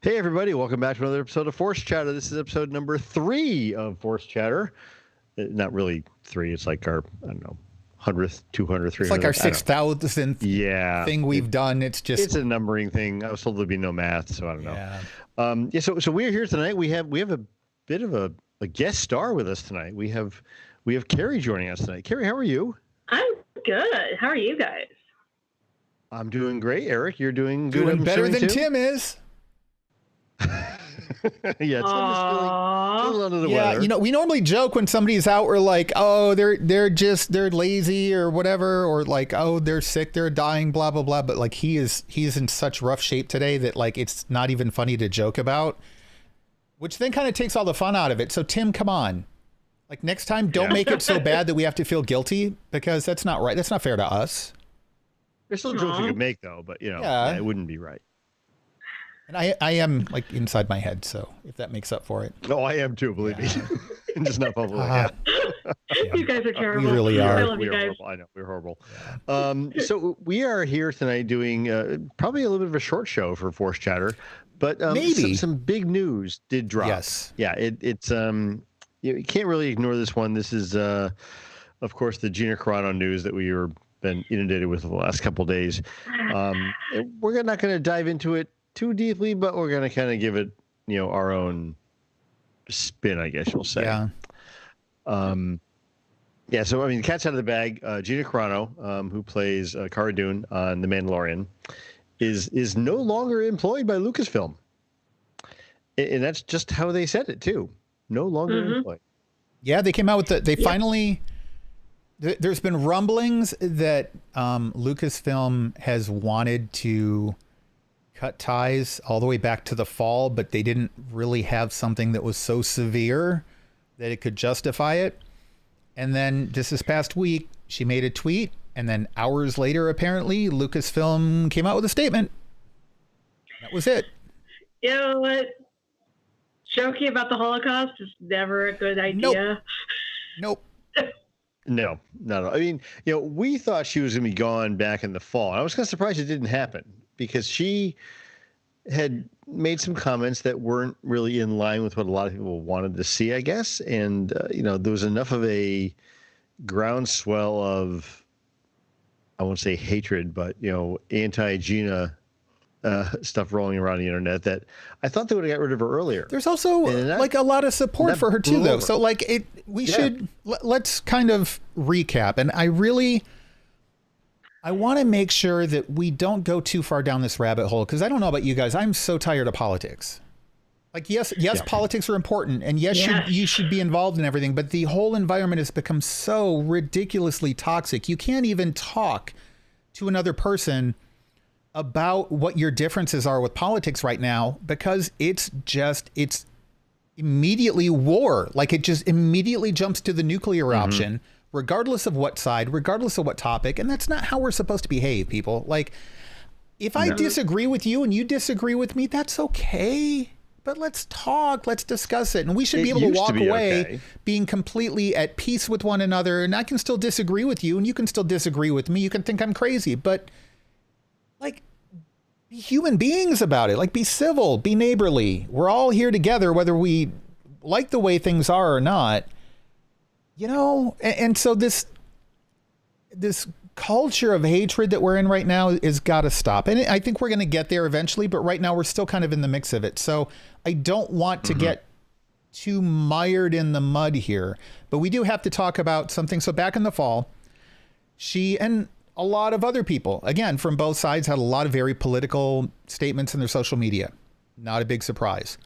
Hey everybody, welcome back to another episode of Force Chatter. This is episode number 3 of Force Chatter. Not really 3, it's like our, I don't know, 100th, 200th, 300th. It's like our 6,000th thing we've done. It's a numbering thing. I was told there'd be no math, so I don't know. So we're here tonight. We have a bit of a guest star with us tonight. We have Carrie joining us tonight. Carrie, how are you? I'm good. How are you guys? I'm doing great. Eric, you're doing good. Doing better than Tim is. Yeah, Tim is feeling a little under the weather. You know, we normally joke when somebody's out, we're like, oh, they're lazy or whatever, or like, oh, they're sick, they're dying, blah blah blah. But like he's in such rough shape today that like it's not even funny to joke about, which then kind of takes all the fun out of it. So Tim, come on. Like next time, don't make it so bad that we have to feel guilty, because that's not right. That's not fair to us. There's still jokes you could make though, but it wouldn't be right. And I am like inside my head, so if that makes up for it. No, I am too, believe me. Just not public. You guys are terrible. We really are. I love you guys. Horrible. I know, we're horrible. So we are here tonight doing probably a little bit of a short show for Force Chatter, but maybe some big news did drop. Yes. Yeah, it's you can't really ignore this one. This is of course the Gina Carano news that we were been inundated with the last couple of days. We're not going to dive into it too deeply, but we're going to kind of give it, our own spin, I guess you'll say. Yeah. So, I mean, the cat's out of the bag. Gina Carano, who plays Cara Dune on The Mandalorian, is no longer employed by Lucasfilm. And that's just how they said it, too. No longer employed. Yeah, they came out with finally... There's been rumblings that Lucasfilm has wanted to cut ties all the way back to the fall, but they didn't really have something that was so severe that it could justify it. And then just this past week, she made a tweet, and then hours later, apparently, Lucasfilm came out with a statement. That was it. You know what? Joking about the Holocaust is never a good idea. Nope. No. I mean, we thought she was going to be gone back in the fall. I was kind of surprised it didn't happen, because she had made some comments that weren't really in line with what a lot of people wanted to see, I guess. And, there was enough of a groundswell of, I won't say hatred, but, anti-Gina stuff rolling around the internet that I thought they would have got rid of her earlier. There's also like a lot of support for her too, though. So like let's kind of recap. And I want to make sure that we don't go too far down this rabbit hole, because I don't know about you guys. I'm so tired of politics. Like, yes, politics are important, and you should be involved in everything. But the whole environment has become so ridiculously toxic. You can't even talk to another person about what your differences are with politics right now, because it's immediately war. Like, it just immediately jumps to the nuclear option, regardless of what side, regardless of what topic. And that's not how we're supposed to behave, people. Like, if I disagree with you and you disagree with me, that's okay. But let's talk, let's discuss it. And we should be able to walk away being completely at peace with one another. And I can still disagree with you, and you can still disagree with me. You can think I'm crazy, but like, be human beings about it. Like, be civil, be neighborly. We're all here together, whether we like the way things are or not. And so this culture of hatred that we're in right now is got to stop. And I think we're going to get there eventually, but right now we're still kind of in the mix of it. So I don't want to get too mired in the mud here, but we do have to talk about something. So back in the fall, she and a lot of other people, again, from both sides, had a lot of very political statements in their social media. Not a big surprise.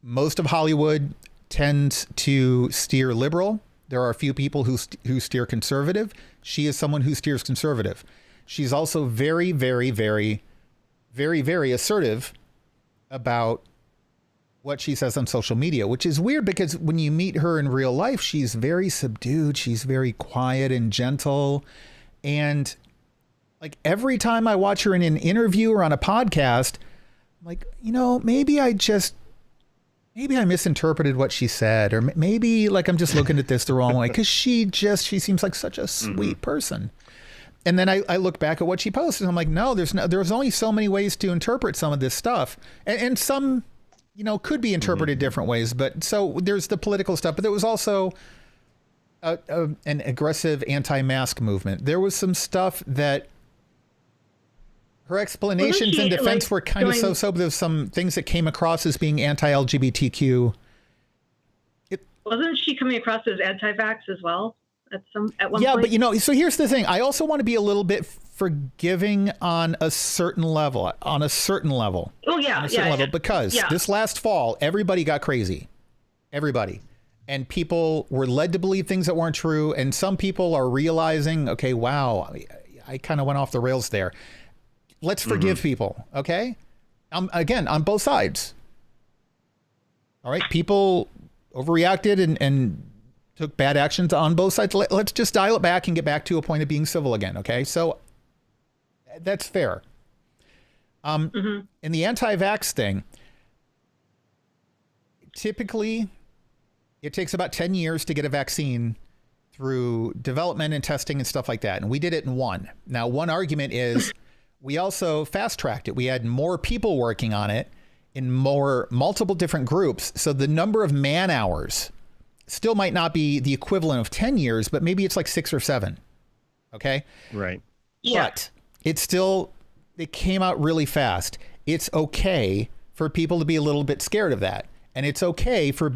Most of Hollywood tends to steer liberal. There are a few people who steer conservative. She is someone who steers conservative. She's also very, very, very, very, very assertive about what she says on social media, which is weird, because when you meet her in real life, she's very subdued. She's very quiet and gentle. And like, every time I watch her in an interview or on a podcast, I'm like, maybe I misinterpreted what she said, or maybe like I'm just looking at this the wrong way, because she seems like such a sweet person. And then I look back at what she posted, and I'm like, no, there's only so many ways to interpret some of this stuff. And some, could be interpreted different ways. But so there's the political stuff, but there was also an aggressive anti-mask movement. There was some stuff that her explanations in defense were kind of so-so, but there's some things that came across as being anti-LGBTQ. Wasn't she coming across as anti-vax as well at one point? Yeah, but so here's the thing. I also want to be a little bit forgiving on a certain level. Oh yeah, because this last fall, everybody got crazy. Everybody. And people were led to believe things that weren't true. And some people are realizing, okay, wow, I kind of went off the rails there. Let's forgive people, okay? Again, on both sides. All right, people overreacted and took bad actions on both sides. Let's just dial it back and get back to a point of being civil again, okay? So that's fair. In the anti-vax thing, typically it takes about 10 years to get a vaccine through development and testing and stuff like that. And we did it in one. Now, one argument is we also fast-tracked it. We had more people working on it in multiple different groups. So the number of man hours still might not be the equivalent of 10 years, but maybe it's like 6 or 7. Okay. Right. Yeah. But it came out really fast. It's okay for people to be a little bit scared of that. And it's okay for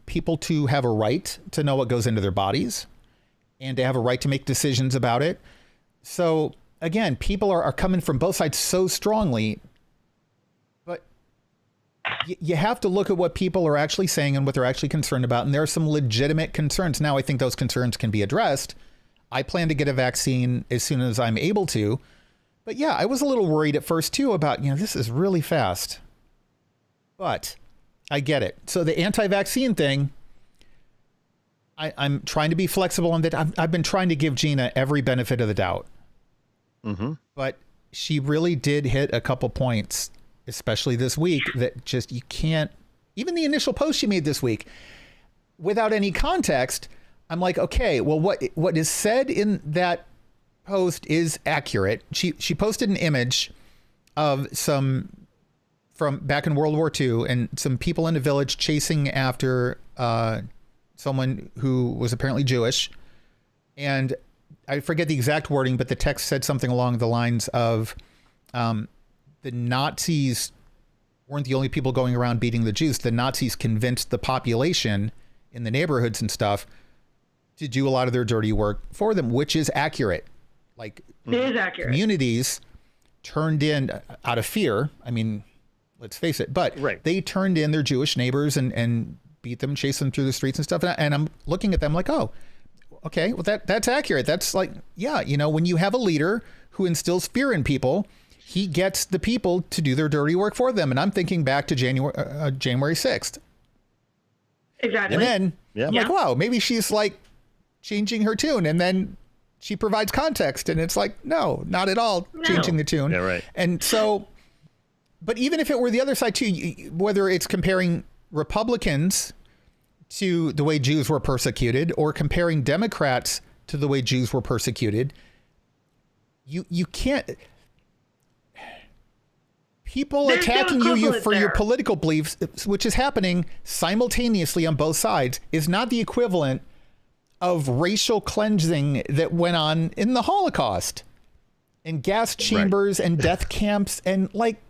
people to have a right to know what goes into their bodies and to have a right to make decisions about it. So again, people are coming from both sides so strongly, but you have to look at what people are actually saying and what they're actually concerned about. And there are some legitimate concerns. Now, I think those concerns can be addressed. I plan to get a vaccine as soon as I'm able to. But yeah, I was a little worried at first too about, this is really fast. But I get it. So the anti-vaccine thing, I'm trying to be flexible on that. I've been trying to give Gina every benefit of the doubt. But she really did hit a couple points, especially this week, that just you can't, even the initial post she made this week, without any context, I'm like, okay, well, what is said in that post is accurate. She posted an image of some from back in World War II and some people in a village chasing after someone who was apparently Jewish. And I forget the exact wording, but the text said something along the lines of the Nazis weren't the only people going around beating the Jews. The Nazis convinced the population in the neighborhoods and stuff to do a lot of their dirty work for them, which is accurate. Like, it is accurate. Communities turned in out of fear. I mean, let's face it, but they turned in their Jewish neighbors and beat them, chased them through the streets and stuff. And I'm looking at them like, oh, okay, well, that's accurate. That's like, yeah, when you have a leader who instills fear in people, he gets the people to do their dirty work for them. And I'm thinking back to January 6th. Exactly. And then I'm like, wow, maybe she's like changing her tune. And then she provides context and it's like, no, not at all changing the tune. Yeah, right. And so, but even if it were the other side too, whether it's comparing Republicans to the way Jews were persecuted or comparing Democrats to the way Jews were persecuted, you can't. People attacking you for your political beliefs, which is happening simultaneously on both sides, is not the equivalent of racial cleansing that went on in the Holocaust and gas chambers and death camps. And like,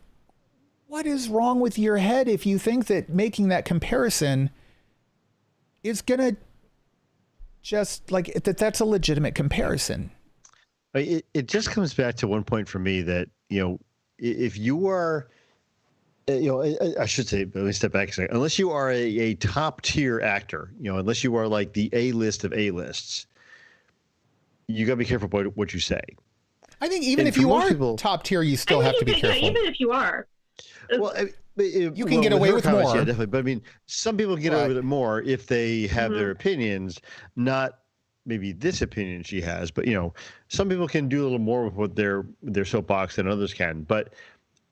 what is wrong with your head if you think that making that comparison is going to just like that's a legitimate comparison? It just comes back to one point for me that, if you are, I should say, let me step back a second. Unless you are a top tier actor, unless you are like the A-list of A-lists, you got to be careful about what you say. I think even if you are top tier, you still have to be careful. Even if you are. Well, you can get away with more. Yeah, definitely. But I mean, some people get away with it more if they have their opinions, not maybe this opinion she has, but some people can do a little more with what their soapbox than others can. But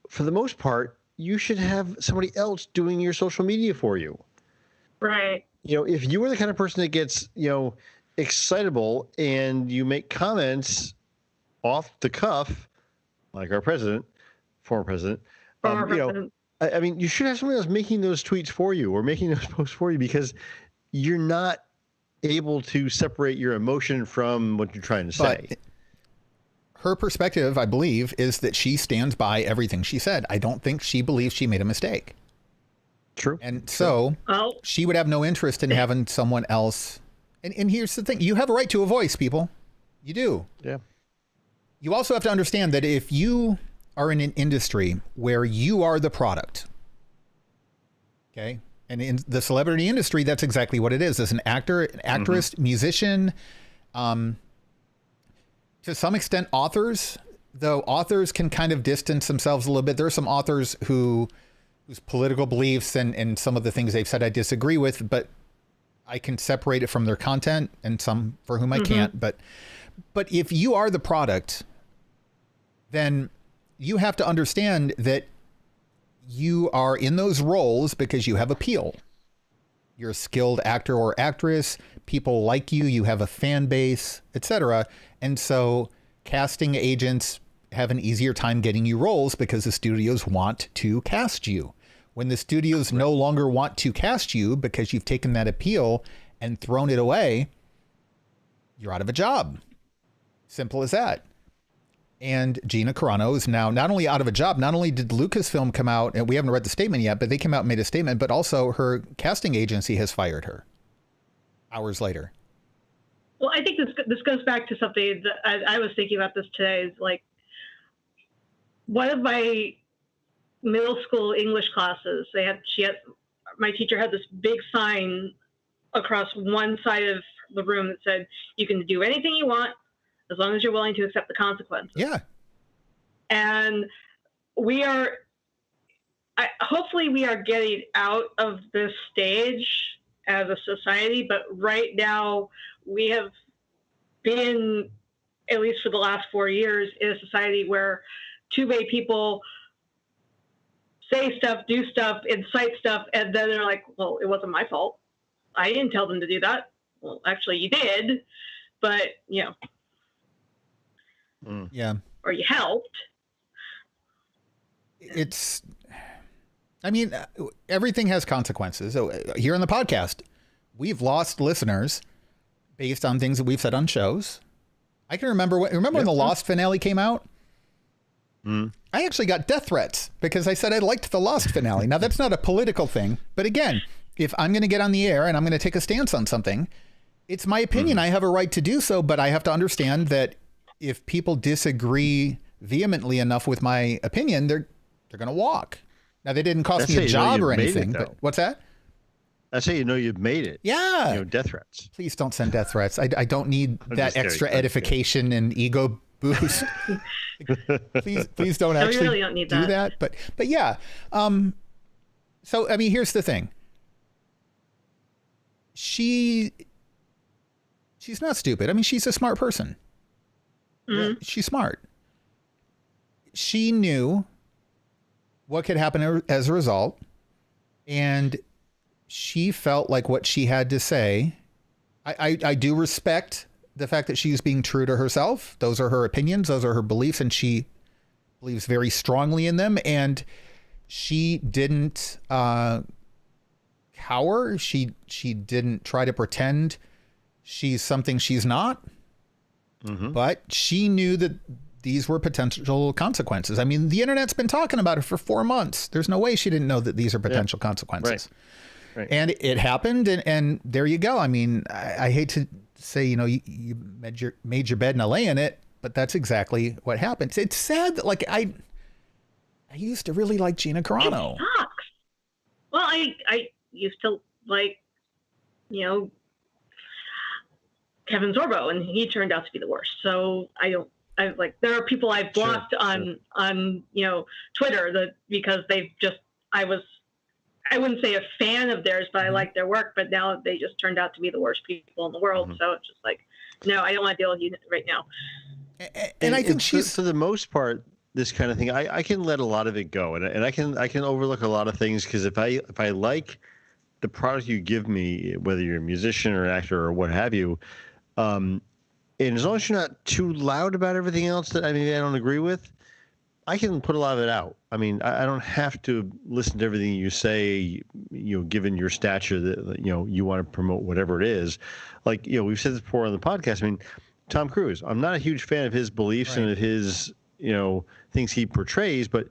for the most part, you should have somebody else doing your social media for you. Right. If you are the kind of person that gets, excitable and you make comments off the cuff, like our president, former president. Former president. I mean, you should have someone else making those tweets for you or making those posts for you, because you're not able to separate your emotion from what you're trying to say. But her perspective, I believe, is that she stands by everything she said. I don't think she believes she made a mistake. True. And so she would have no interest in having someone else. And here's the thing. You have a right to a voice, people. You do. Yeah. You also have to understand that if you are in an industry where you are the product, okay, and in the celebrity industry, that's exactly what it is. As an actor, an actress, musician, to some extent, authors, though authors can kind of distance themselves a little bit. There are some authors whose political beliefs and some of the things they've said I disagree with, but I can separate it from their content, and some for whom I can't. But if you are the product, then you have to understand that you are in those roles because you have appeal. You're a skilled actor or actress. People like you. You have a fan base, etc. And so casting agents have an easier time getting you roles because the studios want to cast you. When the studios no longer want to cast you because you've taken that appeal and thrown it away, you're out of a job. Simple as that. And Gina Carano is now not only out of a job, not only did Lucasfilm come out, and we haven't read the statement yet, but they came out and made a statement, but also her casting agency has fired her hours later. Well, I think this goes back to something that I was thinking about this today. Is like one of my middle school English classes. My teacher had this big sign across one side of the room that said, "You can do anything you want as long as you're willing to accept the consequences." Yeah. And hopefully we are getting out of this stage as a society, but right now we have been, at least for the last 4 years, in a society where too many people say stuff, do stuff, incite stuff, and then they're like, well, it wasn't my fault. I didn't tell them to do that. Well, actually you did, but yeah. Or you helped. Everything has consequences. So here on the podcast, we've lost listeners based on things that we've said on shows. I can remember when the Lost finale came out? I actually got death threats because I said I liked the Lost finale. Now, that's not a political thing. But again, if I'm going to get on the air and I'm going to take a stance on something, it's my opinion. I have a right to do so, but I have to understand that if people disagree vehemently enough with my opinion, they're going to walk. Now, they didn't cost me a job or anything, but what's that? That's how you know you've made it. Yeah. Death threats. Please don't send death threats. I don't need that extra edification and ego boost. please don't actually really don't need do that. But yeah. So, I mean, here's the thing. She's not stupid. I mean, she's a smart person. She's smart. She knew what could happen as a result, and she felt like what she had to say. I do respect the fact that she's being true to herself. Those are her opinions. Those are her beliefs, and she believes very strongly in them. And she didn't cower. She didn't try to pretend she's something she's not. But she knew that these were potential consequences. I mean, the internet's been talking about it for 4 months. There's no way she didn't know that these are potential consequences. Right. And it happened, and there you go. I mean, I hate to say, you made your bed and I lay in it, but that's exactly what happened. It's sad that, like, I used to really like Gina Carano. It sucks. Well, I used to like, Kevin Sorbo, and he turned out to be the worst. So there are people I've blocked on Twitter because I wouldn't say a fan of theirs, but I like their work, but now they just turned out to be the worst people in the world. So it's just like, no, I don't want to deal with you right now. And I think she's, for the most part, this kind of thing, I can let a lot of it go, and I can overlook a lot of things, because if I like the product you give me, whether you're a musician or an actor or what have you, And as long as you're not too loud about everything else that I don't agree with, I can put a lot of it out. I mean, I don't have to listen to everything you say, given your stature that, you want to promote whatever it is. Like, we've said this before on the podcast. I mean, Tom Cruise, I'm not a huge fan of his beliefs and of his, things he portrays, but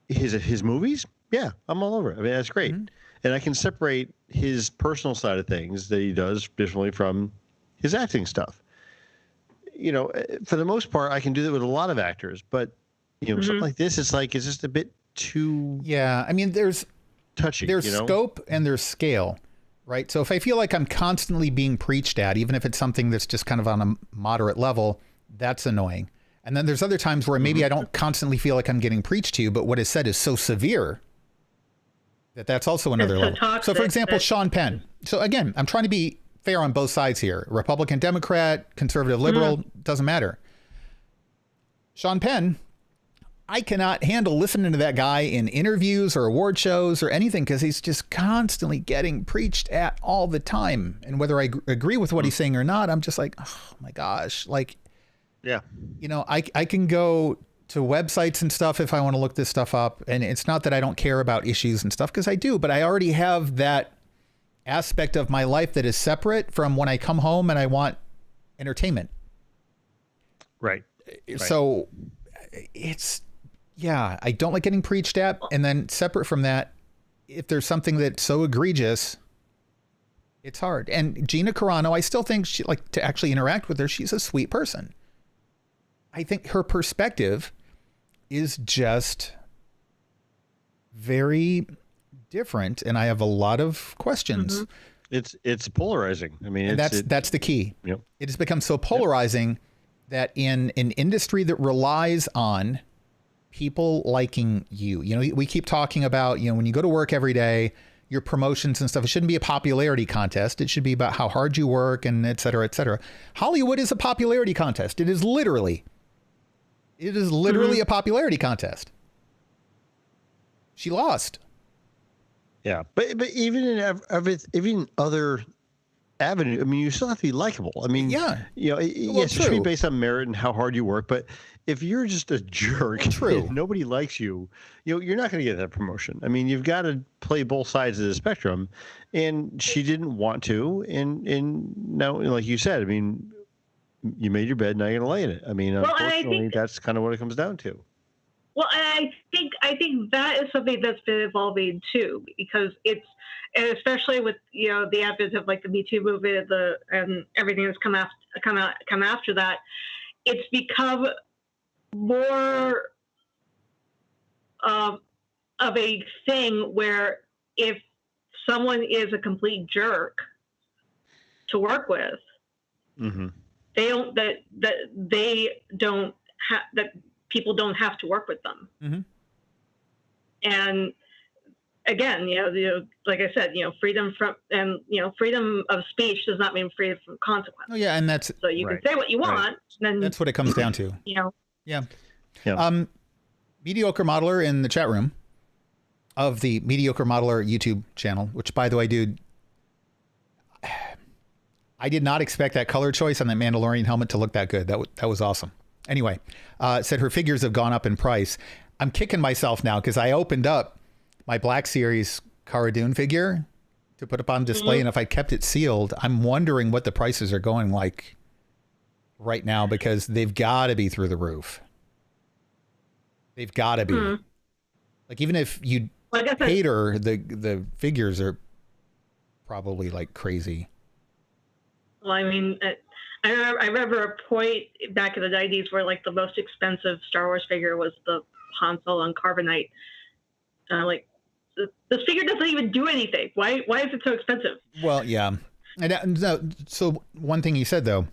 his movies, yeah, I'm all over it. I mean, that's great. Mm-hmm. And I can separate his personal side of things that he does differently from his acting stuff. For the most part, I can do that with a lot of actors, but something like this, it's just a bit too. Yeah, I mean, there's touchy. There's scope and there's scale, right? So if I feel like I'm constantly being preached at, even if it's something that's just kind of on a moderate level, that's annoying. And then there's other times where maybe I don't constantly feel like I'm getting preached to, but what is said is so severe that's also another level. So for example, Sean Penn. So again, I'm trying to be fair on both sides here. Republican, Democrat, conservative, liberal, doesn't matter. Sean Penn, I cannot handle listening to that guy in interviews or award shows or anything because he's just constantly getting preached at all the time. And whether I agree with what he's saying or not, I'm just like, oh my gosh. Like, yeah, I can go to websites and stuff if I want to look this stuff up. And it's not that I don't care about issues and stuff because I do, but I already have that aspect of my life that is separate from when I come home and I want entertainment. Right. So I don't like getting preached at. And then separate from that, if there's something that's so egregious, it's hard. And Gina Carano, I still think to actually interact with her, she's a sweet person. I think her perspective is just very different. And I have a lot of questions. It's polarizing. I mean, that's the key. Yep. It has become so polarizing that in an industry that relies on people liking you, we keep talking about, when you go to work every day, your promotions and stuff, it shouldn't be a popularity contest. It should be about how hard you work and et cetera, et cetera. Hollywood is a popularity contest. It is literally a popularity contest. She lost. Yeah. But even in other avenue, I mean, you still have to be likable. I mean, yes, it should be based on merit and how hard you work. But if you're just a jerk, and nobody likes you, you're not going to get that promotion. I mean, you've got to play both sides of the spectrum. And she didn't want to. And now, like you said, I mean, you made your bed, now you're going to lay in it. I mean, unfortunately, that's kind of what it comes down to. Well, and I think that is something that's been evolving too, because it's, and especially with the advent of like the Me Too movement, and everything that's come after that, it's become more of a thing where if someone is a complete jerk to work with, that people don't have to work with them. And again, like I said, freedom of speech does not mean freedom from consequence. Oh yeah, and that's so you can say what you want. Then that's what it comes down to. Yeah. Mediocre Modeler in the chat room of the Mediocre Modeler YouTube channel, which by the way, dude, I did not expect that color choice on that Mandalorian helmet to look that good. That was awesome. Anyway, said her figures have gone up in price. I'm kicking myself now because I opened up my Black Series Cara Dune figure to put up on display. And if I kept it sealed, I'm wondering what the prices are going like right now because they've got to be through the roof. They've got to be. Like, even if you paid her, the figures are probably like crazy. Well, I mean, I remember a point back in the 90s where like the most expensive Star Wars figure was the Han Solo and Carbonite. Like, this figure doesn't even do anything. Why is it so expensive? Well, yeah. And so one thing you said, though,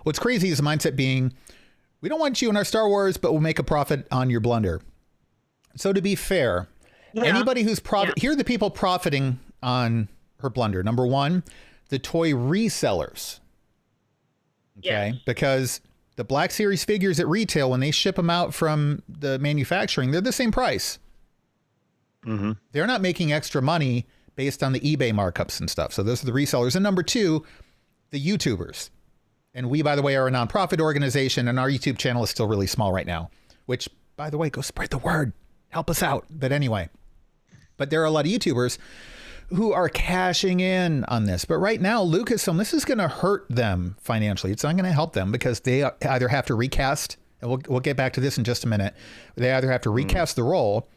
what's crazy is the mindset being, we don't want you in our Star Wars, but we'll make a profit on your blunder. So to be fair, anybody who's here are the people profiting on her blunder. Number one, the toy resellers. Okay. Because the Black Series figures at retail, when they ship them out from the manufacturing, they're the same price. They're not making extra money based on the eBay markups and stuff. So those are the resellers. And number two, the YouTubers. And we, by the way, are a nonprofit organization, and our YouTube channel is still really small right now, which, by the way, go spread the word. Help us out. But anyway, but there are a lot of YouTubers who are cashing in on this. But right now, Lucasfilm, this is going to hurt them financially. It's not going to help them because they either have to recast, and we'll get back to this in just a minute. They either have to recast the role,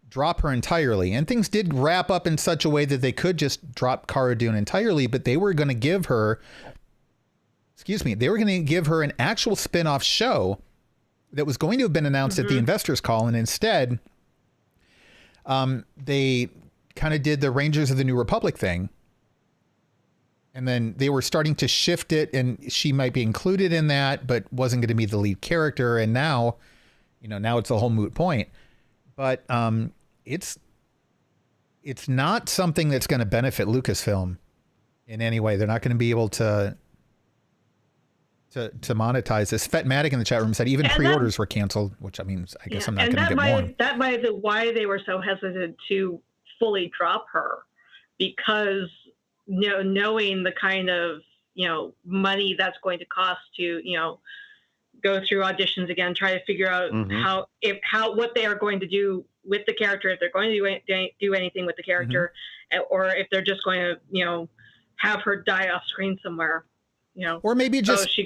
drop her entirely. And things did wrap up in such a way that they could just drop Cara Dune entirely, but they were going to give her, they were going to give her an actual spin-off show that was going to have been announced at the investors call. And instead, they kind of did the Rangers of the New Republic thing. And then they were starting to shift it, and she might be included in that, but wasn't going to be the lead character. And now, now it's a whole moot point. But it's not something that's going to benefit Lucasfilm in any way. They're not going to be able to monetize this. Fetmatic in the chat room said even pre-orders were canceled, which I guess I'm not going to get more. That might be why they were so hesitant to fully drop her, because knowing the kind of money that's going to cost to go through auditions again, try to figure out what they are going to do with the character, if they're going to do anything with the character, or if they're just going to have her die off screen somewhere, or maybe just she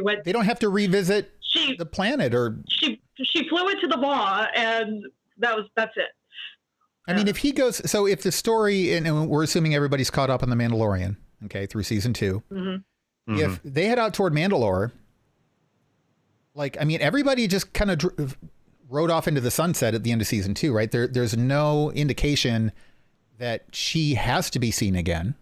went. They don't have to revisit the planet, or she flew into the maw, and that's it. I mean, if he goes, so if the story, and we're assuming everybody's caught up on The Mandalorian, okay, through season 2, if they head out toward Mandalore, everybody just kind of rode off into the sunset at the end of season 2, right? There's no indication that she has to be seen again.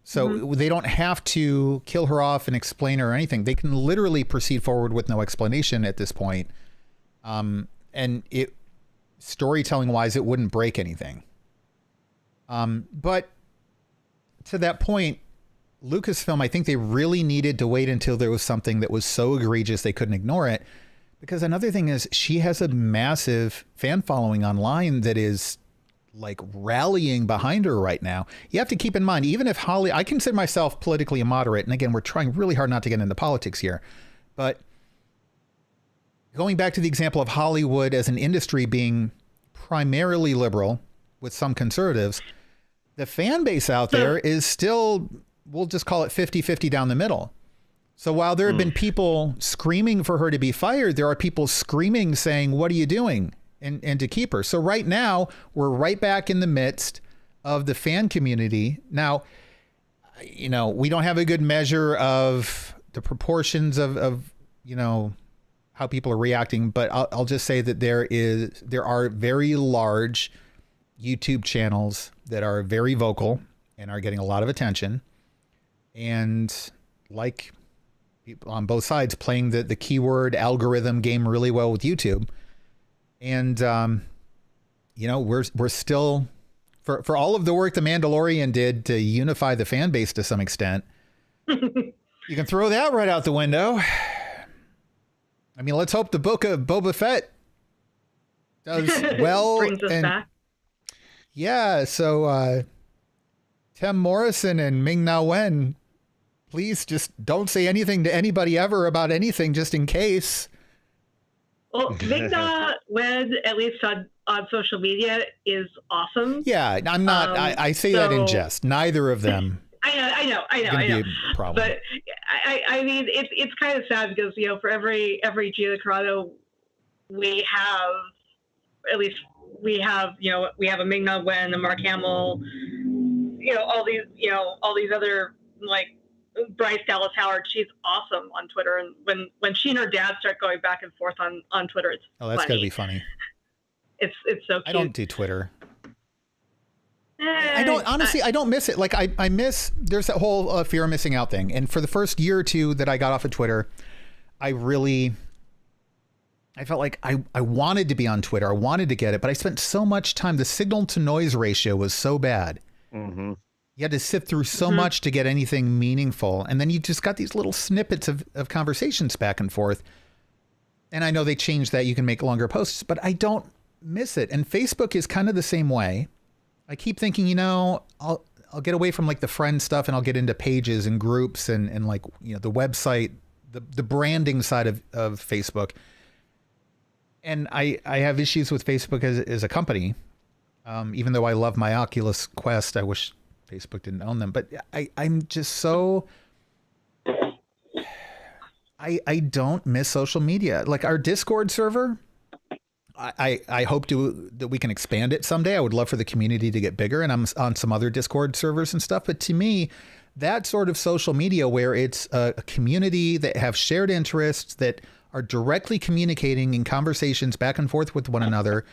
So they don't have to kill her off and explain her or anything. They can literally proceed forward with no explanation at this point. And storytelling wise, it wouldn't break anything. But to that point, Lucasfilm, I think they really needed to wait until there was something that was so egregious they couldn't ignore it. Because another thing is, she has a massive fan following online that is rallying behind her right now. You have to keep in mind, even if Holly, I consider myself politically immoderate, and again, we're trying really hard not to get into politics here, but going back to the example of Hollywood as an industry being primarily liberal with some conservatives, the fan base out there is still, we'll just call it 50-50 down the middle. So while there have been people screaming for her to be fired, there are people screaming saying, what are you doing? And to keep her. So right now, we're right back in the midst of the fan community. Now, we don't have a good measure of the proportions of how people are reacting, but I'll just say that there are very large YouTube channels that are very vocal and are getting a lot of attention, and people on both sides playing the keyword algorithm game really well with YouTube. And, we're still, for all of the work The Mandalorian did to unify the fan base to some extent, you can throw that right out the window. I mean, let's hope the book of Boba Fett does well. Brings us back. Yeah. So, Tim Morrison and Ming-Na Wen, please just don't say anything to anybody ever about anything, just in case. Well, Ming-Na Wen, at least on social media, is awesome. Yeah, I'm not. I say that in jest. Neither of them. I know. Problem. But I mean, it's kind of sad because for every Gina Carano we have, at least we have a Ming-Na Wen, a Mark Hamill, all these other Bryce Dallas Howard. She's awesome on Twitter, and when she and her dad start going back and forth on Twitter, it's that's funny. Gotta be funny. It's so cute. I don't do Twitter. I don't miss it. I miss, there's that whole fear of missing out thing. And for the first year or two that I got off of Twitter, I felt like I wanted to be on Twitter. I wanted to get it, but I spent so much time. The signal to noise ratio was so bad. Mm-hmm. You had to sift through so much to get anything meaningful. And then you just got these little snippets of conversations back and forth. And I know they changed that. You can make longer posts, but I don't miss it. And Facebook is kind of the same way. I keep thinking, I'll I'll get away from like the friend stuff and I'll get into pages and groups and like, you know, the website, the branding side of Facebook. And I have issues with Facebook as a company. Even though I love my Oculus Quest, I wish Facebook didn't own them. But I'm just so... I don't miss social media. Like our Discord server, I hope that we can expand it someday. I would love for the community to get bigger, and I'm on some other Discord servers and stuff. But to me, that sort of social media where it's a community that have shared interests that are directly communicating in conversations back and forth with one another,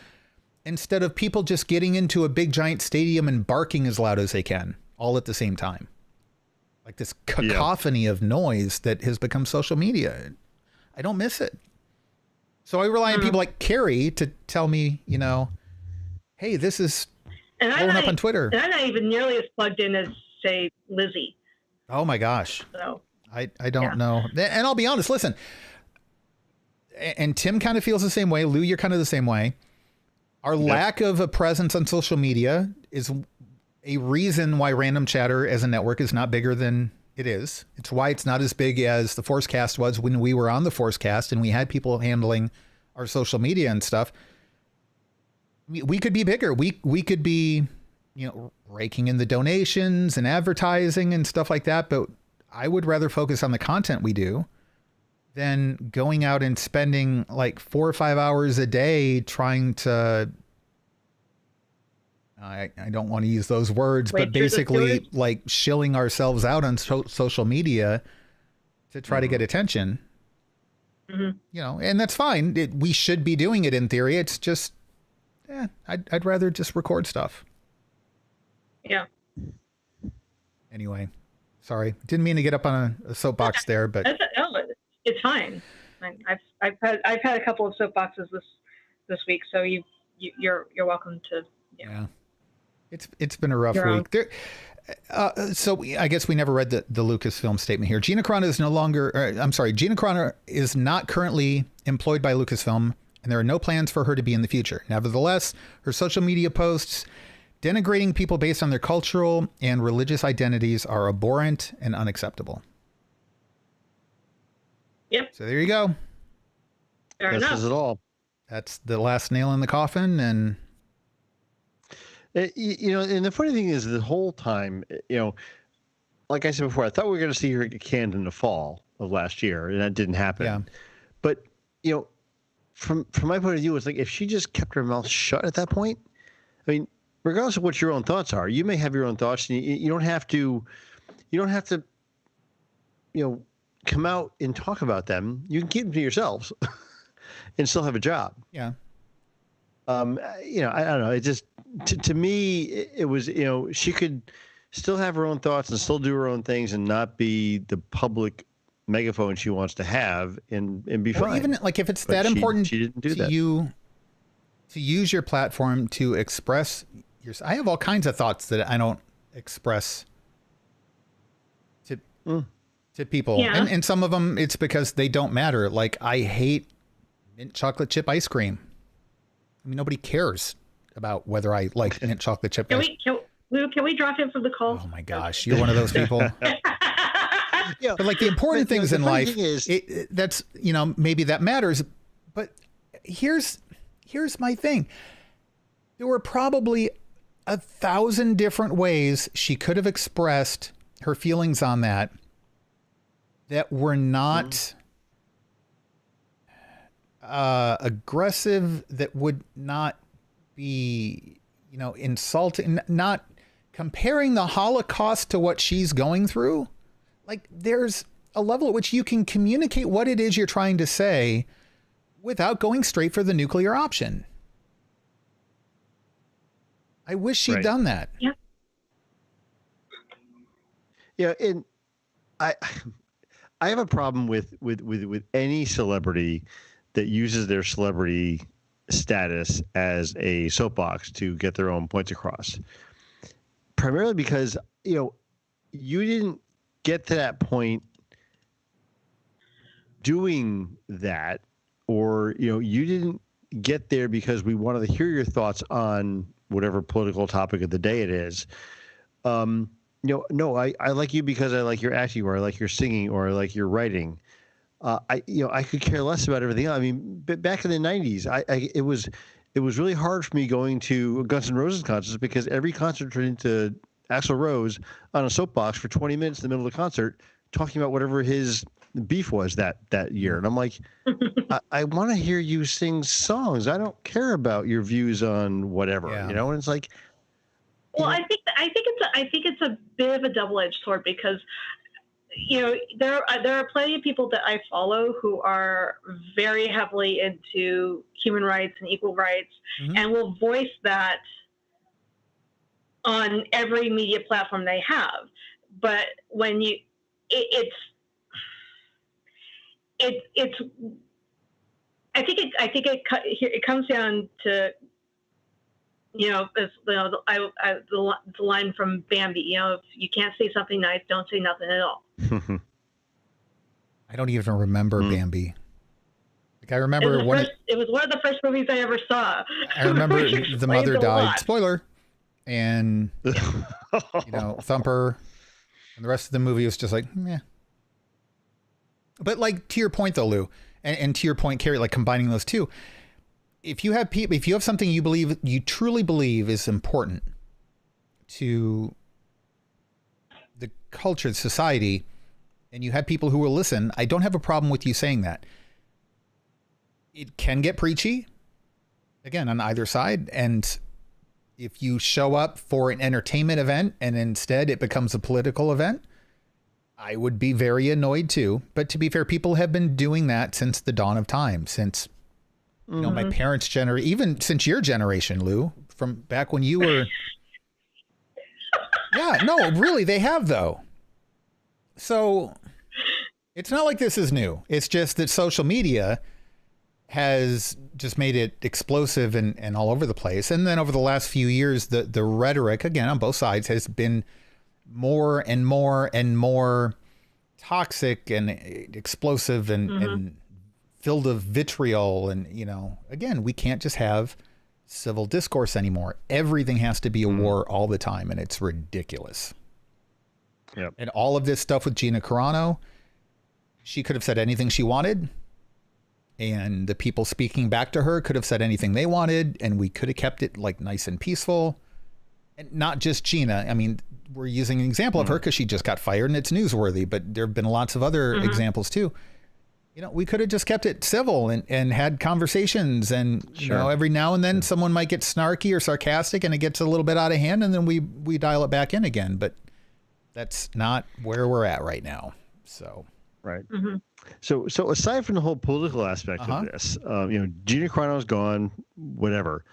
instead of people just getting into a big giant stadium and barking as loud as they can all at the same time. Like this cacophony of noise that has become social media. I don't miss it. So I rely on people like Carrie to tell me, you know, hey, this is blowing up on Twitter. And I'm not even nearly as plugged in as, say, Lizzie. Oh my gosh. So I don't know. And I'll be honest, listen, and Tim kind of feels the same way. Lou, you're kind of the same way. Our lack of a presence on social media is a reason why RandomChatter as a network is not bigger than it is. It's why it's not as big as the ForceCast was when we were on the ForceCast and we had people handling our social media and stuff. We could be bigger. We could be, you know, raking in the donations and advertising and stuff like that. But I would rather focus on the content we do than going out and spending like 4 or 5 hours a day trying to, I don't want to use those words, but basically like shilling ourselves out on social media to try to get attention, you know, and that's fine. We should be doing it in theory. It's just, I'd rather just record stuff. Yeah. Anyway, sorry. Didn't mean to get up on a soapbox there, but it's fine. I've had a couple of soapboxes this week, so you're welcome to. Yeah. It's been a rough week. There, so I guess we never read the Lucasfilm statement here. Gina Carano is Gina Carano is not currently employed by Lucasfilm, and there are no plans for her to be in the future. Nevertheless, her social media posts denigrating people based on their cultural and religious identities are abhorrent and unacceptable. Yep. So there you go. That says it all. That's the last nail in the coffin, and you know, and the funny thing is, the whole time, you know, like I said before, I thought we were going to see her get canned in the fall of last year, and that didn't happen. Yeah. But you know, from my point of view, it's like if she just kept her mouth shut at that point. I mean, regardless of what your own thoughts are, you may have your own thoughts, and you don't have to, you know, come out and talk about them. You can keep them to yourselves and still have a job. Yeah. You know, I don't know. It just, to me, it was, you know, she could still have her own thoughts and still do her own things and not be the public megaphone she wants to have and be fine. Or even like if it's that important she didn't do to that. you to use your platform to express I have all kinds of thoughts that I don't express to people. Yeah. And some of them it's because they don't matter. Like I hate mint chocolate chip ice cream. I mean, nobody cares about whether I like mint chocolate chip ice cream. Can we drop him from the call? Oh my gosh, you're one of those people. Yeah. But like the important things in life, is, that's, you know, maybe that matters. But here's my thing. There were probably 1,000 different ways she could have expressed her feelings on that were not aggressive, that would not be, you know, insulting, not comparing the Holocaust to what she's going through. Like there's a level at which you can communicate what it is you're trying to say without going straight for the nuclear option. I wish she'd done that. Yeah. Yeah. And I have a problem with any celebrity that uses their celebrity status as a soapbox to get their own points across. Primarily because, you know, you didn't get to that point doing that, or, you know, you didn't get there because we wanted to hear your thoughts on whatever political topic of the day it is. No, I like you because I like your acting, or I like your singing, or I like your writing. I could care less about everything else. I mean, back in the '90s, it was really hard for me going to Guns N' Roses concerts because every concert turned into Axl Rose on a soapbox for 20 minutes in the middle of the concert talking about whatever his beef was that year, and I'm like, I want to hear you sing songs. I don't care about your views on whatever, Yeah. And it's like, well, I think it's a bit of a double-edged sword because there are plenty of people that I follow who are very heavily into human rights and equal rights, and will voice that on every media platform they have. But when it's I think it comes down to the line from Bambi. If you can't say something nice, don't say nothing at all. I don't even remember Bambi. Like I remember it was one of the first movies I ever saw. I remember the mother died. Spoiler. And Thumper, and the rest of the movie was just like, meh. But like to your point though, Lou, and to your point, Carrie, like combining those two, if you have something you truly believe is important to the culture, society, and you have people who will listen, I don't have a problem with you saying that. It can get preachy, again, on either side, and if you show up for an entertainment event and instead it becomes a political event, I would be very annoyed too. But to be fair, people have been doing that since the dawn of time, since my parents' generation, even since your generation, Lou, from back when you were. Yeah, no, really, they have though. So it's not like this is new. It's just that social media has just made it explosive and all over the place. And then over the last few years, the rhetoric, again, on both sides has been more and more and more toxic and explosive and filled of vitriol. And, again, we can't just have civil discourse anymore. Everything has to be a war all the time. And it's ridiculous. Yep. And all of this stuff with Gina Carano, she could have said anything she wanted. And the people speaking back to her could have said anything they wanted, and we could have kept it like nice and peaceful. And not just Gina. I mean, we're using an example of her because she just got fired and it's newsworthy, but there have been lots of other examples too. We could have just kept it civil and had conversations, and every now and then someone might get snarky or sarcastic and it gets a little bit out of hand, and then we dial it back in again. But that's not where we're at right now. So. Right. So aside from the whole political aspect of this, Gina Carano's gone, whatever.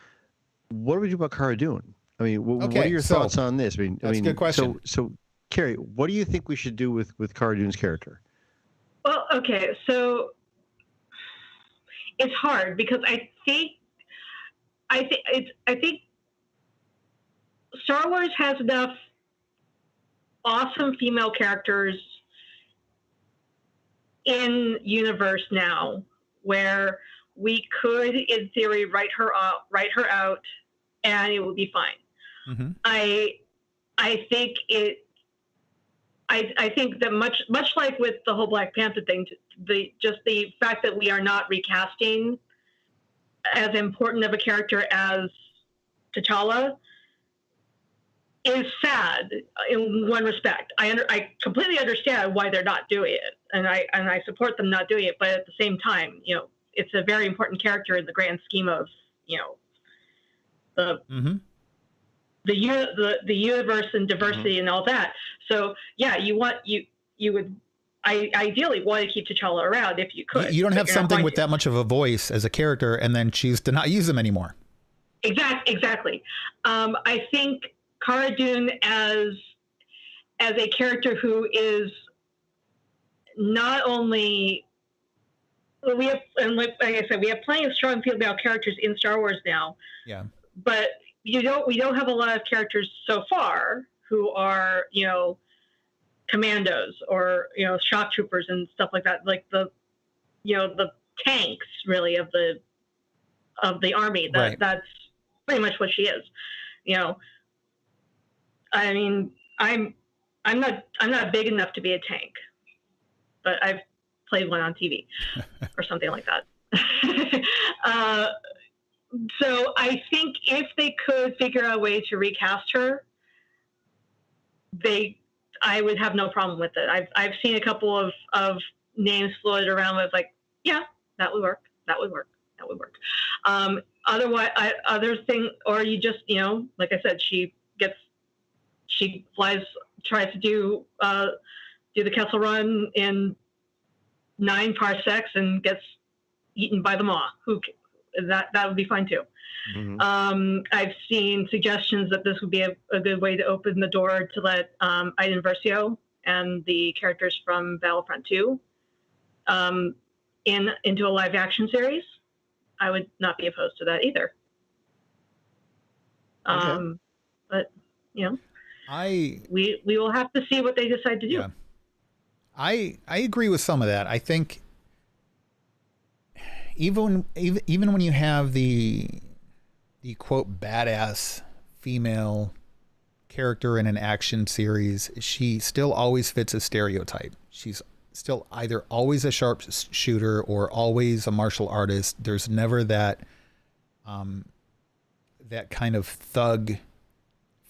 What do we do about Cara Dune? I mean, what are your thoughts on this? That's a good question. So, Carrie, what do you think we should do with Cara Dune's character? Well, okay, so it's hard because I think Star Wars has enough awesome female characters in universe now where we could, in theory, write her out, and it will be fine. I think I think that much like with the whole Black Panther thing, the fact that we are not recasting as important of a character as T'Challa is sad in one respect. I completely understand why they're not doing it, and I support them not doing it. But at the same time, it's a very important character in the grand scheme of the universe and diversity and all that. So yeah, you would ideally want to keep T'Challa around if you could. You don't have something with that much of a voice as a character and then choose to not use them anymore. Exactly. I think Cara Dune as a character who is not only we have, and like I said, we have plenty of strong female characters in Star Wars now. Yeah. But we don't have a lot of characters so far who are, commandos or, shock troopers and stuff like that. Like the tanks really of the army. That's pretty much what she is. I mean, I'm not big enough to be a tank, but I've played one on TV or something like that. So I think if they could figure out a way to recast her, I would have no problem with it. I've seen a couple of names floated around with like, yeah, that would work. That would work. That would work. Otherwise, other thing, or you just, like I said, she flies, tries to do the Kessel Run in 9 parsecs and gets eaten by the maw. That would be fine too. Mm-hmm. I've seen suggestions that this would be a good way to open the door to let Iden Versio and the characters from Battlefront 2 into a live action series. I would not be opposed to that either. Okay. But we will have to see what they decide to do. Yeah. I agree with some of that. I think even when you have the quote badass female character in an action series, she still always fits a stereotype. She's still either always a sharpshooter or always a martial artist. There's never that kind of thug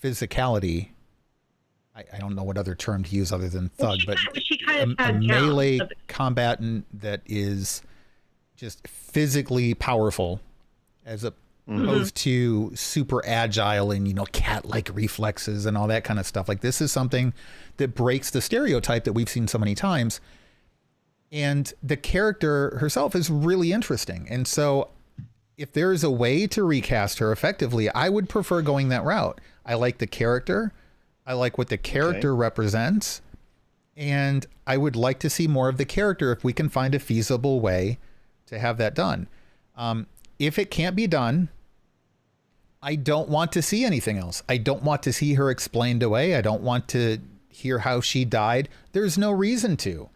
physicality. I don't know what other term to use other than thug, but a melee combatant that is just physically powerful as opposed to super agile and, cat-like reflexes and all that kind of stuff. Like, this is something that breaks the stereotype that we've seen so many times. And the character herself is really interesting. And so if there is a way to recast her effectively, I would prefer going that route. I like the character. I like what the character represents. And I would like to see more of the character if we can find a feasible way to have that done. If it can't be done, I don't want to see anything else. I don't want to see her explained away. I don't want to hear how she died. There's no reason to.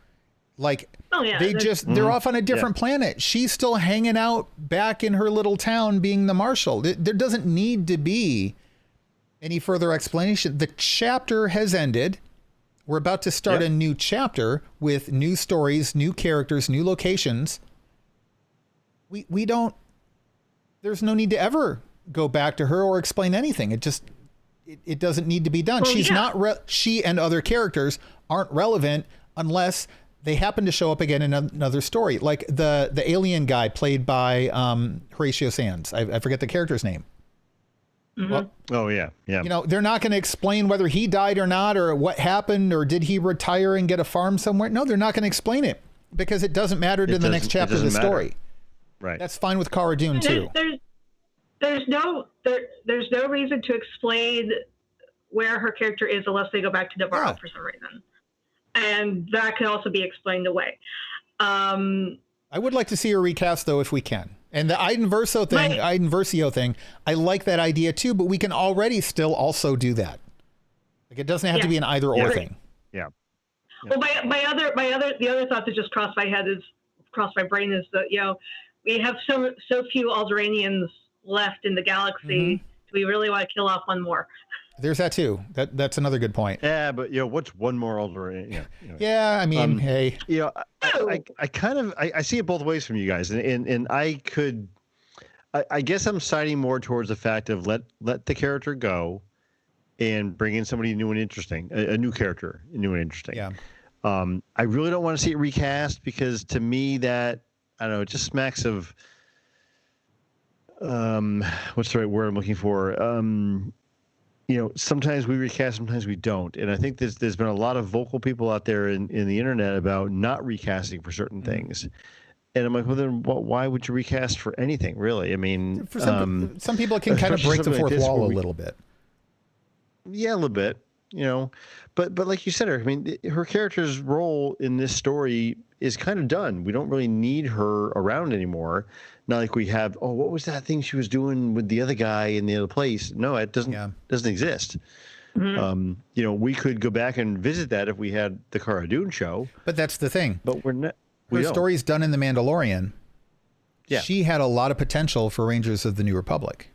Like, they're off on a different planet. She's still hanging out back in her little town being the marshal. There doesn't need to be any further explanation. The chapter has ended. We're about to start a new chapter with new stories, new characters, new locations. We don't, there's no need to ever go back to her or explain anything. It doesn't need to be done. Well, she and other characters aren't relevant unless they happen to show up again in another story. Like the alien guy played by Horatio Sands. I forget the character's name. Mm-hmm. Well, oh yeah. They're not going to explain whether he died or not, or what happened, or did he retire and get a farm somewhere. No, they're not going to explain it because it doesn't matter to the next chapter of the story. Right. That's fine with Cara Dune too. There's no reason to explain where her character is unless they go back to Navarro for some reason, and that can also be explained away. I would like to see her recast though, if we can. And the Iden Versio thing, I like that idea too, but we can already still also do that. Like, it doesn't have to be an either or thing. Yeah. Well, the other thought that just crossed my brain is that, we have so few Alderaanians left in the galaxy. Do we really want to kill off one more? There's that too. That's another good point. Yeah, but what's one more Alderaanian? Yeah, I mean, hey. I see it both ways from you guys, and I guess I'm siding more towards the fact of let the character go, and bring in somebody new and interesting, a new character, new and interesting. Yeah. I really don't want to see it recast because to me that, I don't know, it just smacks of what's the right word I'm looking for? Sometimes we recast, sometimes we don't. And I think there's been a lot of vocal people out there in the internet about not recasting for certain things. And I'm like, well, then why would you recast for anything, really? I mean, for some people can kind of break the fourth wall a little bit. Yeah, a little bit, but like you said, I mean, her character's role in this story is kind of done. We don't really need her around anymore. Not like we have, what was that thing she was doing with the other guy in the other place? No, it doesn't exist. Mm-hmm. We could go back and visit that if we had the Cara Dune show. But that's the thing. But we're not. Her story's done in The Mandalorian. Yeah. She had a lot of potential for Rangers of the New Republic.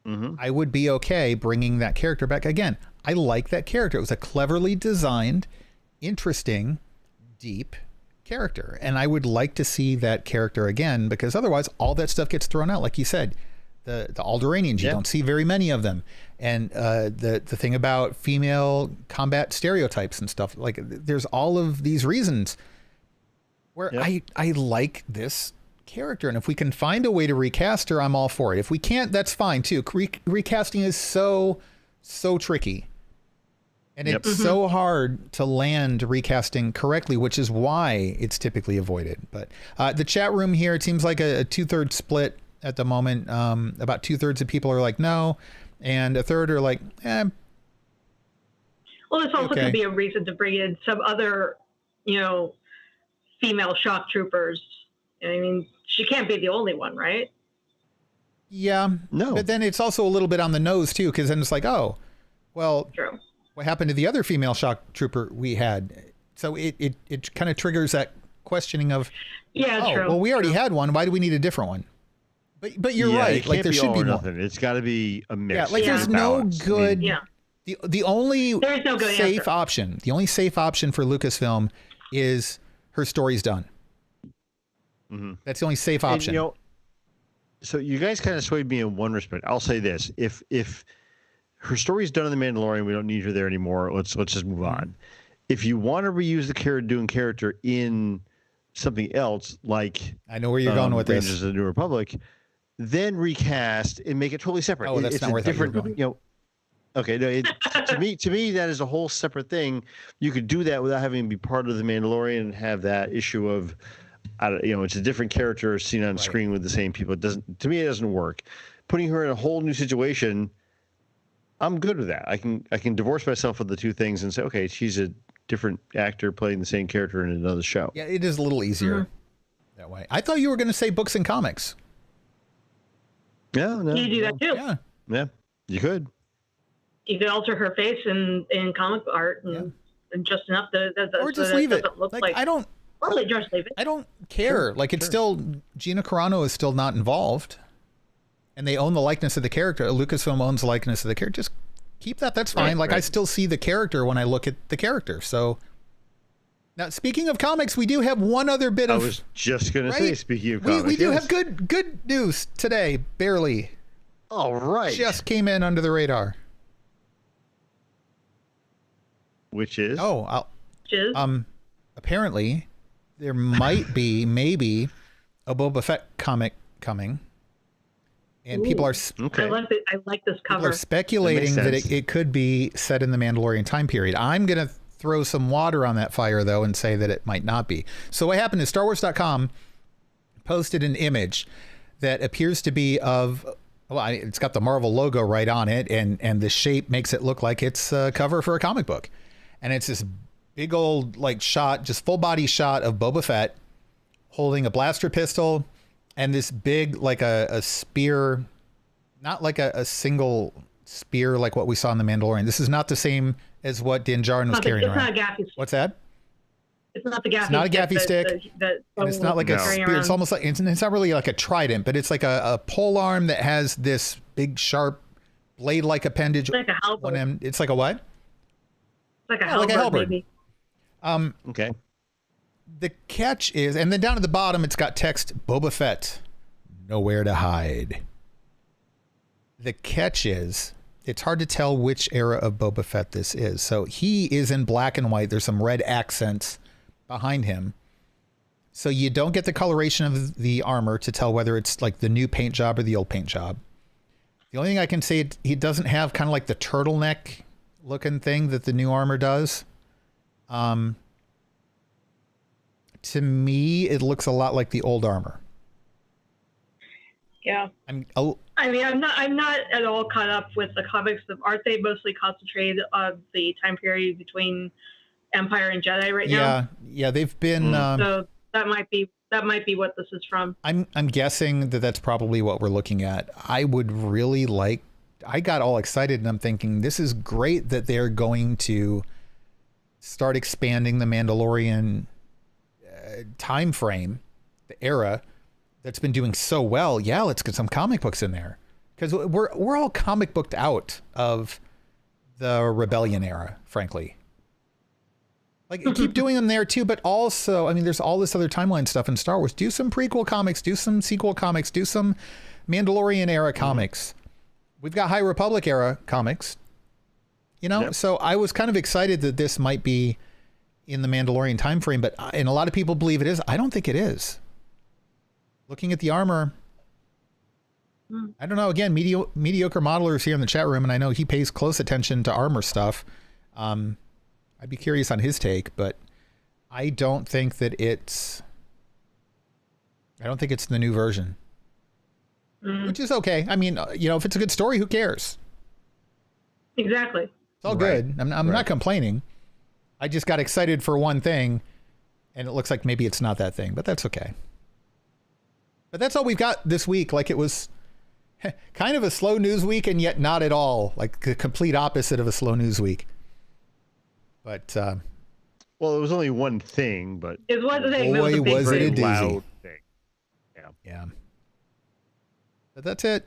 Mm-hmm. I would be okay bringing that character back. Again, I like that character. It was a cleverly designed, interesting, deep character. And I would like to see that character again, because otherwise all that stuff gets thrown out. Like you said, the Alderaanians, you don't see very many of them. And the thing about female combat stereotypes and stuff, like there's all of these reasons where I like this character. And if we can find a way to recast her, I'm all for it. If we can't, that's fine too. Recasting is so tricky. And it's so hard to land recasting correctly, which is why it's typically avoided. But the chat room here, it seems like a 2/3 split at the moment. About 2/3 of people are like, no. And a third are like, eh. Well, this also could be a reason to bring in some other, female shock troopers. I mean, she can't be the only one, right? Yeah. No. But then it's also a little bit on the nose, too, because then it's like, oh, well. True. What happened to the other female shock trooper we had? So it kind of triggers that questioning of, true. Well, we already had one. Why do we need a different one? But you're right. Like there should be more. It's got to be a mix. Yeah, like there's no good. The only there's no good safe answer. option. The only safe option for Lucasfilm is her story's done. That's the only safe option. And, so you guys kind of swayed me in one respect. I'll say this: if her story's done in The Mandalorian, we don't need her there anymore. Let's just move on. If you want to reuse the character in something else, like I know where you're going with Rangers this, of the New Republic, then recast and make it totally separate. Oh, that's not where different. Okay, no. To me, that is a whole separate thing. You could do that without having to be part of The Mandalorian and have that issue of, it's a different character seen on screen with the same people. It doesn't. To me, it doesn't work. Putting her in a whole new situation, I'm good with that. I can divorce myself of the two things and say, okay, she's a different actor playing the same character in another show. Yeah, it is a little easier that way. I thought you were going to say books and comics. Yeah, no. You do that too. Yeah, you could. You could alter her face in comic art and just enough or just leave it. I don't. Or just leave it. I don't care. It's still Gina Carano is still not involved. And they own the likeness of the character. Lucasfilm owns the likeness of the character. Just keep that. That's fine. I still see the character when I look at the character. So now, speaking of comics, we do have one other bit of. I was just going to say, speaking of comics, we do have good news today. Barely. All right. Just came in under the radar. Which is? Apparently, there might be maybe a Boba Fett comic coming. And people are I like this cover. People are speculating that it could be set in the Mandalorian time period. I'm going to throw some water on that fire, though, and say that it might not be. So what happened is StarWars.com posted an image that appears to be it's got the Marvel logo right on it, and the shape makes it look like it's a cover for a comic book. And it's this big old shot, just full body shot of Boba Fett holding a blaster pistol and this big, a spear, not like a single spear like what we saw in The Mandalorian. This is not the same as what Din Djarin was carrying around. It's not a gaffy stick. What's that? It's not the gaffy stick. It's not a gaffy stick. And it's not like a spear. It's almost like, it's not really like a trident, but it's like a pole arm that has this big, sharp, blade-like appendage. It's like a halberd. It's like a what? It's like a halberd, maybe. Okay. The catch is, and then down at the bottom, it's got text, Boba Fett, nowhere to hide. The catch is, it's hard to tell which era of Boba Fett this is. So he is in black and white. There's some red accents behind him. So you don't get the coloration of the armor to tell whether it's like the new paint job or the old paint job. The only thing I can say, he doesn't have kind of like the turtleneck looking thing that the new armor does. To me, it looks a lot like the old armor. Yeah. I'm not at all caught up with the comics. Aren't they mostly concentrated on the time period between Empire and Jedi right now? Yeah, they've been. So that might be what this is from. I'm guessing that's probably what we're looking at. I would really like. I got all excited and I'm thinking this is great that they're going to start expanding the Mandalorian time frame, the era that's been doing so well. Yeah, let's get some comic books in there because we're all comic booked out of the Rebellion era, frankly. Like, keep doing them there too, but also, I mean, there's all this other timeline stuff in Star Wars. Do some prequel comics, do some sequel comics, do some Mandalorian era comics. We've got High Republic era comics, you know? Yep. So I was kind of excited that this might be in the Mandalorian time frame, and a lot of people believe it is. I don't think it is. Looking at the armor, I don't know. Again, mediocre modelers here in the chat room, and I know he pays close attention to armor stuff. I'd be curious on his take, but I don't think that it's the new version, which is okay. I mean, you know, if it's a good story, who cares? Exactly. It's all good. I'm not complaining. I just got excited for one thing, and it looks like maybe it's not that thing, but that's okay. But that's all we've got this week. Like, it was kind of a slow news week, and yet not at all. Like the complete opposite of a slow news week. But well, it was only one thing, but it was a thing. Boy, was it a doozy thing. Yeah. But that's it.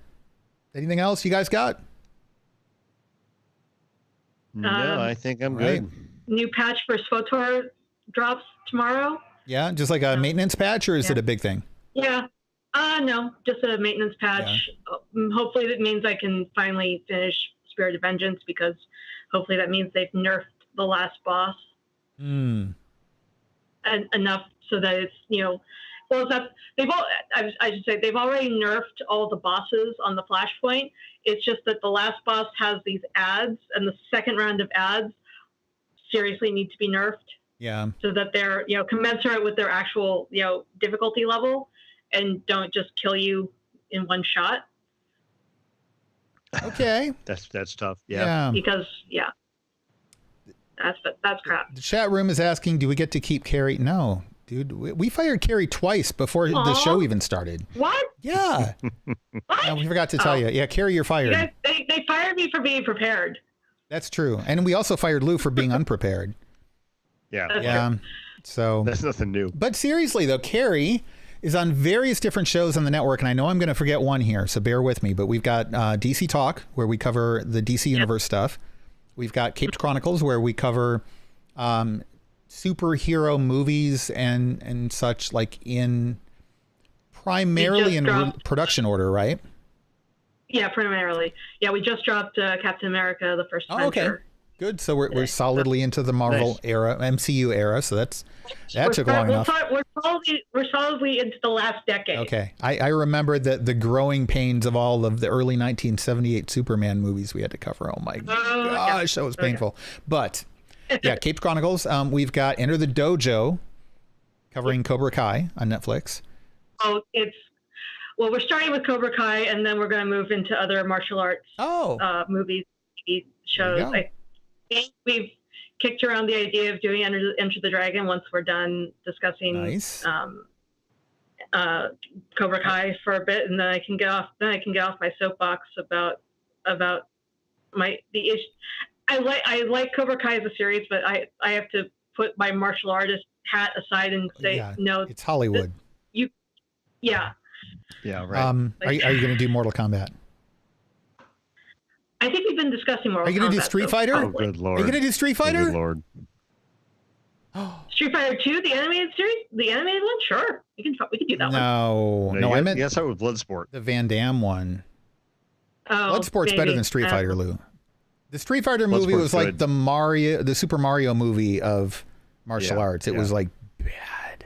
Anything else you guys got? No, I think I'm good. New patch for SWTOR drops tomorrow. Yeah, just like a maintenance patch, or is it a big thing? Yeah. No, just a maintenance patch. Yeah. Hopefully that means I can finally finish Spirit of Vengeance, because hopefully that means they've nerfed the last boss and enough so that it's, you know, well, I should say they've already nerfed all the bosses on the Flashpoint. It's just that the last boss has these ads, and the second round of ads seriously need to be nerfed. Yeah. So that they're, you know, commensurate with their actual, you know, difficulty level, and don't just kill you in one shot. Okay. That's tough. Yeah. Because that's crap. The chat room is asking, do we get to keep Carrie? No, dude. We fired Carrie twice before the show even started. What? Yeah. What? No, we forgot to tell you. Yeah, Carrie, you're fired. You guys, they fired me for being prepared. That's true. And we also fired Lou for being unprepared. Yeah. So that's nothing new. But seriously, though, Carrie is on various different shows on the network, and I know I'm going to forget one here, so bear with me. But we've got DC Talk, where we cover the DC Universe stuff. We've got Caped Chronicles, where we cover superhero movies and such, like primarily in production order, right? Yeah, primarily. Yeah, we just dropped Captain America: The First Avenger. Okay, good. So we're solidly into the Marvel era, MCU era. So that took long enough. We're solidly into the last decade. Okay, I remember the growing pains of all of the early 1978 Superman movies we had to cover. Oh my gosh, that was painful. But yeah, Caped Chronicles. We've got Enter the Dojo, covering Cobra Kai on Netflix. Oh, well, we're starting with Cobra Kai, and then we're going to move into other martial arts movies, TV shows. I think we've kicked around the idea of doing Enter the Dragon once we're done discussing Cobra Kai for a bit, and then I can get off my soapbox about the issue. I like Cobra Kai as a series, but I have to put my martial artist hat aside and say no. It's Hollywood. Yeah, right. Are you going to do Mortal Kombat? I think we've been discussing Mortal Kombat. Are you going to do Street Fighter? Oh, good Lord. Are you going to do Street Fighter? Oh, good Lord. Street Fighter 2, the animated series? The animated one? Sure. We can do that one. No, I meant... Yes, I with Bloodsport. The Van Damme one. Oh, Bloodsport's better than Street Fighter, Lou. The Street Fighter movie was like the Super Mario movie of martial arts. It was like bad.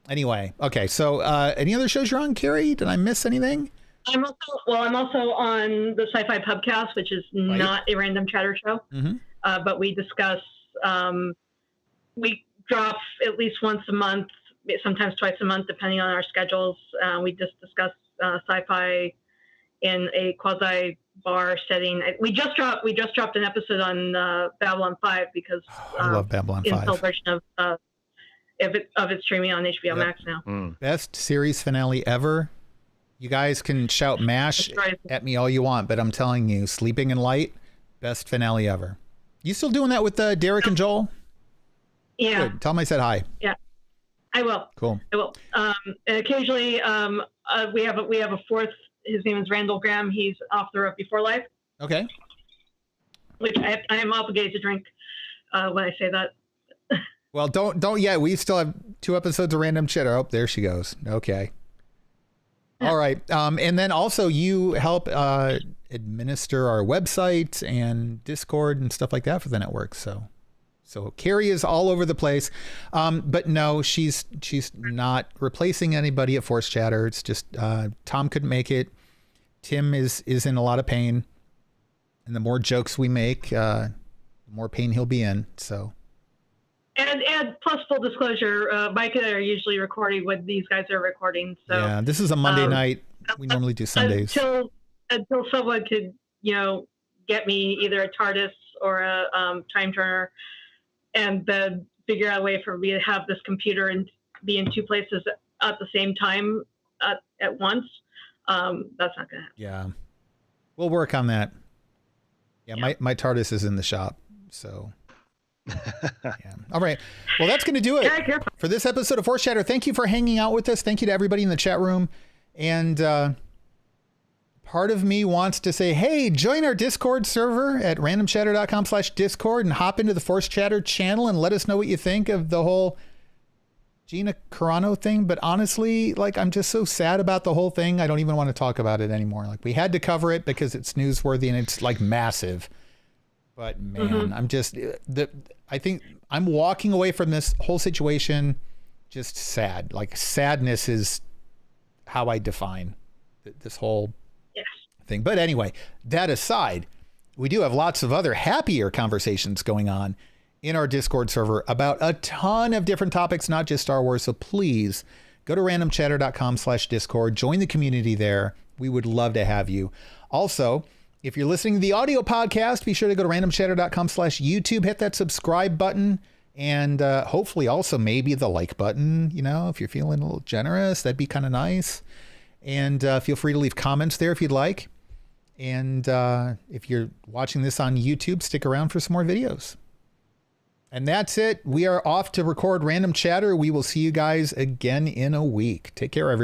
Anyway, okay. So any other shows you're on, Carrie? Did I miss anything? I'm also on the Sci-Fi Pubcast, which is not a Random Chatter show, but we discuss. We drop at least once a month, sometimes twice a month, depending on our schedules. We just discuss sci-fi in a quasi bar setting. We just dropped an episode on Babylon 5 because I love Babylon 5. In celebration of its streaming on HBO Max now. Best series finale ever. You guys can shout MASH at me all you want, but I'm telling you, Sleeping in Light, best finale ever. You still doing that with Derek and Joel? Yeah. Good. Tell them I said hi. Yeah, I will. Cool. I will. And occasionally, we have a fourth. His name is Randall Graham. He's author of Before Life. Okay. which I am obligated to drink when I say that. Well, don't yet. We still have 2 episodes of Random Chatter. Oh, there she goes. Okay. All right. And then also you help administer our website and Discord and stuff like that for the network. So Carrie is all over the place. But no, she's not replacing anybody at ForceChatter. It's just Tom couldn't make it. Tim is in a lot of pain. And the more jokes we make, the more pain he'll be in. So. And plus, full disclosure, Mike and I are usually recording when these guys are recording. So yeah, this is a Monday night. We normally do Sundays. Until someone could, get me either a TARDIS or a time turner, and then figure out a way for me to have this computer and be in 2 places at the same time at once. That's not going to happen. Yeah, we'll work on that. Yeah, my TARDIS is in the shop, so. Yeah. All right. Well, that's going to do it for this episode of ForceChatter. Thank you for hanging out with us. Thank you to everybody in the chat room. And part of me wants to say, hey, join our Discord server at randomchatter.com/Discord and hop into the ForceChatter channel and let us know what you think of the whole Gina Carano thing. But honestly, I'm just so sad about the whole thing. I don't even want to talk about it anymore. We had to cover it because it's newsworthy and it's massive. But man, I think I'm walking away from this whole situation just sad. Sadness is how I define this whole thing. But anyway, that aside, we do have lots of other happier conversations going on in our Discord server about a ton of different topics, not just Star Wars. So please go to randomchatter.com/Discord, join the community there. We would love to have you. Also, if you're listening to the audio podcast, be sure to go to randomchatter.com/YouTube, hit that subscribe button, and hopefully also maybe the like button, if you're feeling a little generous, that'd be kind of nice. And feel free to leave comments there if you'd like. And if you're watching this on YouTube, stick around for some more videos. And that's it. We are off to record Random Chatter. We will see you guys again in a week. Take care, everyone.